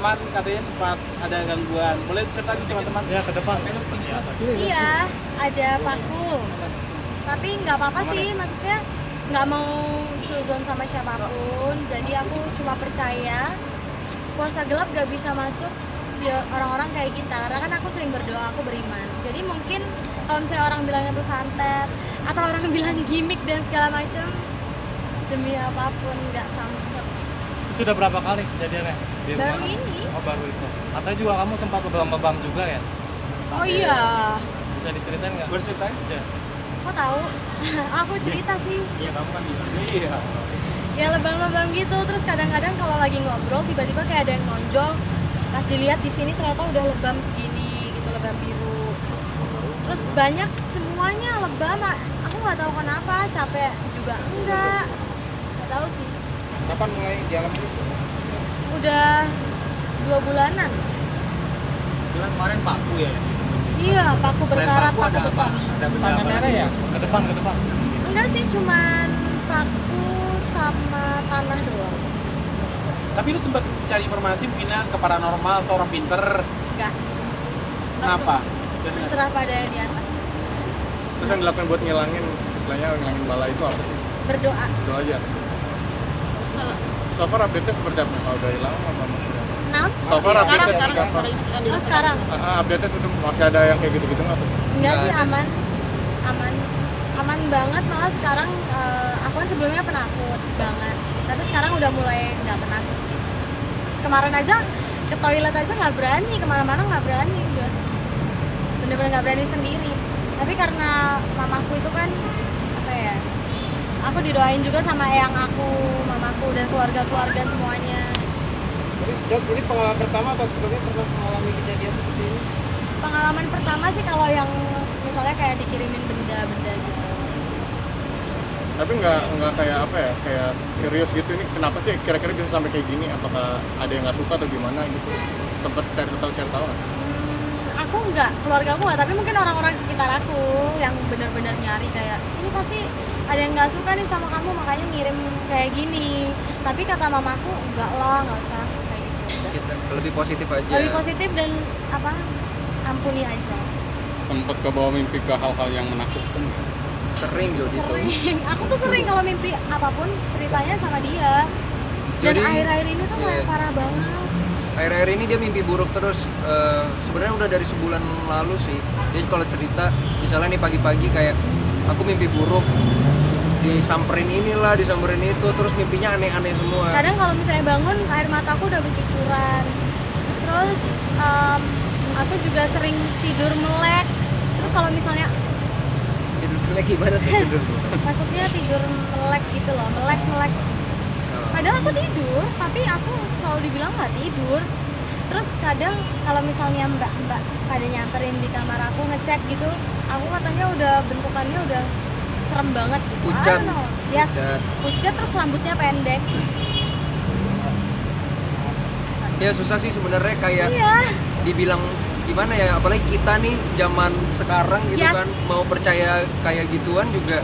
teman katanya sempat ada gangguan. Boleh cerita nih teman-teman? Ya, ke depan. Iya, ada paku. Tapi nggak apa-apa sih, maksudnya nggak mau suzon sama siapapun. Jadi aku cuma percaya kuasa gelap gak bisa masuk di orang-orang kayak kita. Karena kan aku sering berdoa, aku beriman. Jadi mungkin kalau misalnya orang bilangnya itu santet atau orang bilang gimmick dan segala macam, demi apapun nggak samsek. Itu sudah berapa kali kejadiannya? Di Baru rumah? ini. Oh, baru itu. Katanya juga kamu sempat lebam-lebam juga ya? Oh iya, Bisa diceritain nggak? Boleh ceritain? Bisa. kok tahu? Aku cerita sih. Iya, kamu kan bilang. Iya. Ya lebam-lebam gitu, terus kadang-kadang kalau lagi ngobrol tiba-tiba kayak ada yang nonjol, pas dilihat di sini ternyata udah lebam segini gitu, lebam biru. Terus banyak semuanya lebam, aku nggak tahu kenapa, capek juga enggak, nggak tahu sih. Kapan mulai dialami ini? Udah 2 bulanan. Bilang kemarin paku ya. Iya, paku Selain berkarat, paku paku ada apa? bekas. Ada benda Tanah apa merah lagi? ya? Ke depan, ke depan. Enggak sih, cuman paku sama tanah doang. Tapi lu sempat cari informasi mungkinan ke paranormal atau orang pinter. Enggak. Kenapa? Dan Terserah pada yang di atas. Terus yang dilakukan buat ngilangin, istilahnya ngilangin bala itu apa sih? Berdoa. Itu aja. So far update-nya seperti apa? Kalau udah hilang apa maksudnya? Nah, So far update-nya seperti apa? oh sekarang? Update-nya sudah masih ada yang kayak gitu-gitu nggak tuh? Enggak sih, aman. Aman banget, malah sekarang aku kan sebelumnya penakut banget. Tapi sekarang udah mulai nggak penakut gitu. Kemarin aja ke toilet aja nggak berani, kemana-mana nggak berani udah. Bener-bener nggak berani sendiri. Tapi karena mamaku itu kan apa ya? Aku didoain juga sama eyang aku, mamaku dan keluarga-keluarga semuanya. Jadi ini pengalaman pertama atau sebelumnya pernah mengalami kejadian seperti ini? Pengalaman pertama sih kalau yang misalnya kayak dikirimin benda-benda gitu. Tapi nggak kayak apa ya, kayak serius gitu, ini kenapa sih kira-kira bisa sampai kayak gini? Apakah ada yang nggak suka atau gimana gitu? Sempet cari tahu nggak? Aku enggak, keluarga aku enggak, tapi mungkin orang-orang sekitar aku yang benar-benar nyari kayak ini pasti ada yang nggak suka nih sama kamu makanya ngirim kayak gini. Tapi kata mamaku enggak lah, nggak usah kayak gitu. Kita lebih positif aja. Lebih positif dan apa? Ampuni aja. Sempet ke bawah mimpi ke hal-hal yang menakutkan nggak? Sering Jo gitu. Sering, aku tuh sering kalau mimpi apapun ceritanya sama dia. Dan Jadi, akhir-akhir ini tuh kayak iya. parah banget. Akhir-akhir ini dia mimpi buruk terus. Sebenarnya udah dari sebulan lalu sih. Dia kalau cerita, misalnya nih pagi-pagi kayak aku mimpi buruk, disamperin inilah, disamperin itu, terus mimpinya aneh-aneh semua. Kadang kalau misalnya bangun air mataku udah bercucuran. Terus aku juga sering tidur melek. Terus kalau misalnya Tidur lagi gimana tuh tidur? maksudnya tidur melek gitu loh, melek. Padahal aku tidur, tapi aku selalu dibilang nggak tidur. Terus kadang kalau misalnya mbak pada nyamperin di kamar aku ngecek gitu, aku katanya udah bentukannya udah serem banget gitu. Pucat. I don't know. Yes, Pucat. pucat terus rambutnya pendek. Ya susah sih sebenarnya kayak Iya. dibilang gimana ya, apalagi kita nih zaman sekarang gitu Yes. kan mau percaya kayak gituan juga,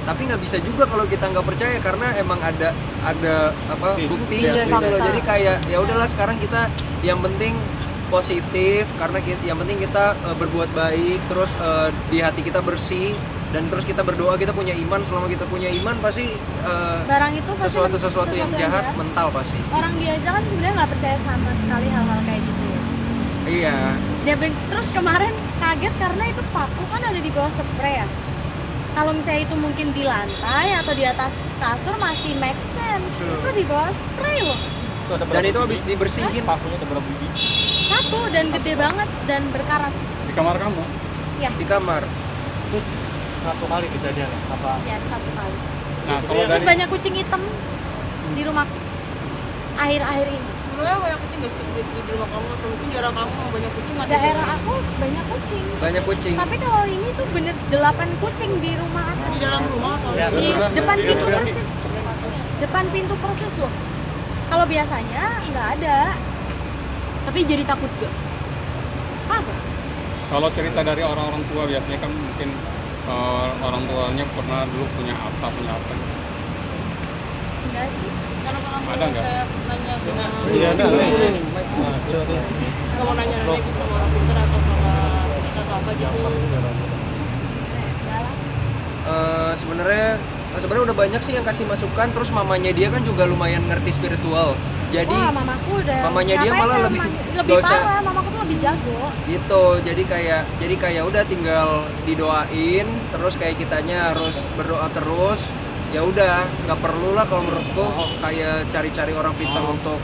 tapi nggak bisa juga kalau kita nggak percaya karena emang ada apa buktinya gitu loh. Fakta. Jadi kayak ya udahlah sekarang kita yang penting positif karena yang penting kita berbuat baik, terus di hati kita bersih dan terus kita berdoa, kita punya iman. Selama kita punya iman pasti Barang itu pasti sesuatu yang jahat mental pasti. Orang dia aja kan sebenarnya nggak percaya sama sekali hal-hal kayak gitu. Iya. Terus kemarin kaget karena itu paku kan ada di bawah spray ya. Kalau misalnya itu mungkin di lantai atau di atas kasur masih make sense. Itu di bawah spray loh. Dan itu habis dibersihin. Pakunya ada berapa biji? Satu dan gede banget dan berkarat. Di kamar kamu? Ya, Di kamar. Terus satu kali kejadiannya apa? ya satu kali. Nah kalau Terus dari banyak kucing hitam di rumah akhir-akhir ini. Sebenarnya banyak kucing nggak sih di rumah kamu atau mungkin jarang kamu banyak kucing atau Daerah aku banyak kucing. Banyak kucing. Tapi kalau ini tuh bener 8 kucing di rumah aku. di dalam rumah atau Ya, Di beneran. depan Iya, pintu beneran. persis. Depan pintu persis loh. Kalau biasanya nggak ada. tapi jadi takut gak? Apa? kalau cerita dari orang-orang tua biasanya kan mungkin orang tuanya pernah dulu punya apa. enggak sih. Kenapa kamu Ada nggak? kayak nanya sama Iya, ada. nggak mau nanya gitu sama orang pintar atau sama kita atau apa gitu? Enggak lah. Sebenarnya udah banyak sih yang kasih masukan, terus mamanya dia kan juga lumayan ngerti spiritual. Jadi Wah, mamaku udah mamanya dia ngapain malah ya, lebih lebih nggak usah. parah, mamaku tuh lebih jago. gitu. Jadi kayak udah tinggal didoain, terus kayak kitanya harus berdoa terus. Ya udah, nggak perlu lah kalau menurutku kayak cari-cari orang pintar untuk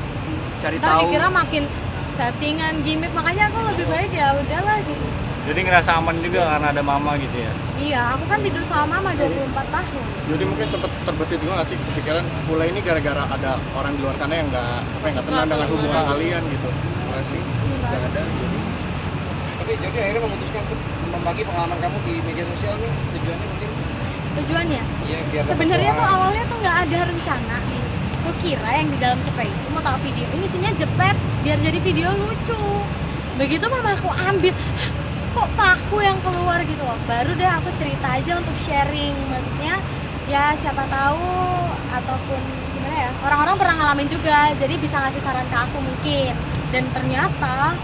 cari Ntar tahu. dikira makin settingan, gimmick, makanya aku lebih baik ya udahlah gitu. Jadi ngerasa aman juga karena ada mama gitu ya. Iya, aku kan tidur sama mama 24 tahun. Jadi mungkin sempat terbesit juga nggak sih kepikiran mulai ini gara-gara ada orang di luar sana yang nggak senang dengan hubungan kalian gitu. Enggak sih, nggak ada. Tapi jadi akhirnya memutuskan untuk membagi pengalaman kamu di media sosial nih, tujuannya mungkin Tujuannya ya biar dapat sebenarnya tuh doa. awalnya tuh nggak ada rencana nih. Aku kira yang di dalam spray itu mau taruh video ini isinya jepret biar jadi video lucu. Begitu mama aku ambil, "Hah, kok paku yang keluar gitu loh." Baru deh aku cerita aja untuk sharing, maksudnya ya siapa tahu ataupun gimana ya, orang-orang pernah ngalamin juga, jadi bisa ngasih saran ke aku mungkin. Dan ternyata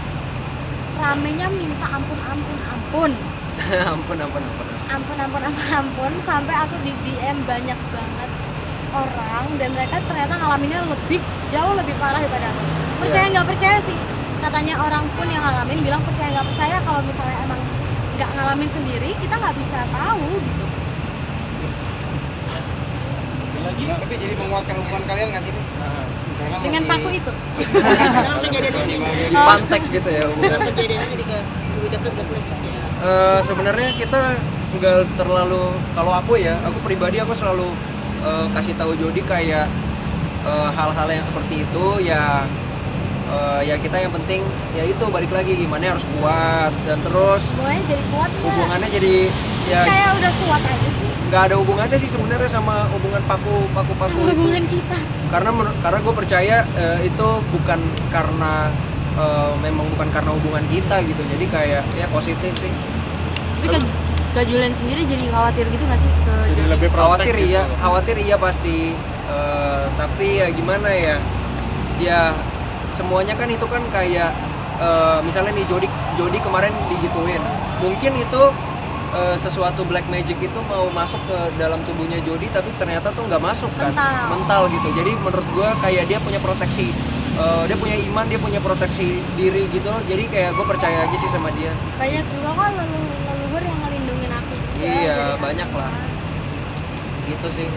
ramenya minta ampun sampai aku di DM banyak banget orang dan mereka ternyata ngalaminnya jauh lebih parah daripada aku. Percaya nggak percaya sih, katanya orang pun yang ngalamin bilang percaya nggak percaya, kalau misalnya emang nggak ngalamin sendiri kita nggak bisa tahu gitu. Lagi Tapi jadi menguatkan hubungan kalian nggak sih? Karena Dengan masih- paku itu Dengan kejadian ini, Dipantek gitu ya. dengan kejadian ini jadi lebih dekat gak sih ya? Sebenarnya kita nggak terlalu, kalau aku pribadi aku selalu kasih tahu Jody kayak hal-hal yang seperti itu ya, ya kita yang penting ya itu balik lagi gimana harus kuat, dan terus semuanya jadi kuat nggak? hubungannya jadi ya Kayak udah kuat aja sih nggak ada hubungannya sih sebenarnya sama hubungan paku sama itu. hubungan kita. Karena gue percaya itu bukan karena memang bukan karena hubungan kita gitu, jadi kayak ya positif sih. Tapi Kak Julian sendiri jadi khawatir gitu nggak sih ke Jadi Jody? lebih Khawatir protek gitu. khawatir iya pasti. Tapi ya gimana ya, ya semuanya kan itu kan kayak misalnya nih Jody kemarin digituin, mungkin itu sesuatu black magic itu mau masuk ke dalam tubuhnya Jody, tapi ternyata tuh nggak masuk kan, mental gitu. Jadi menurut gua kayak dia punya proteksi, dia punya iman, dia punya proteksi diri gitu loh. Jadi kayak gue percaya aja sih sama dia. Banyak juga kan leluhur yang ngelindungin aku juga, Iya, jadi banyak lah. anak. Gitu sih.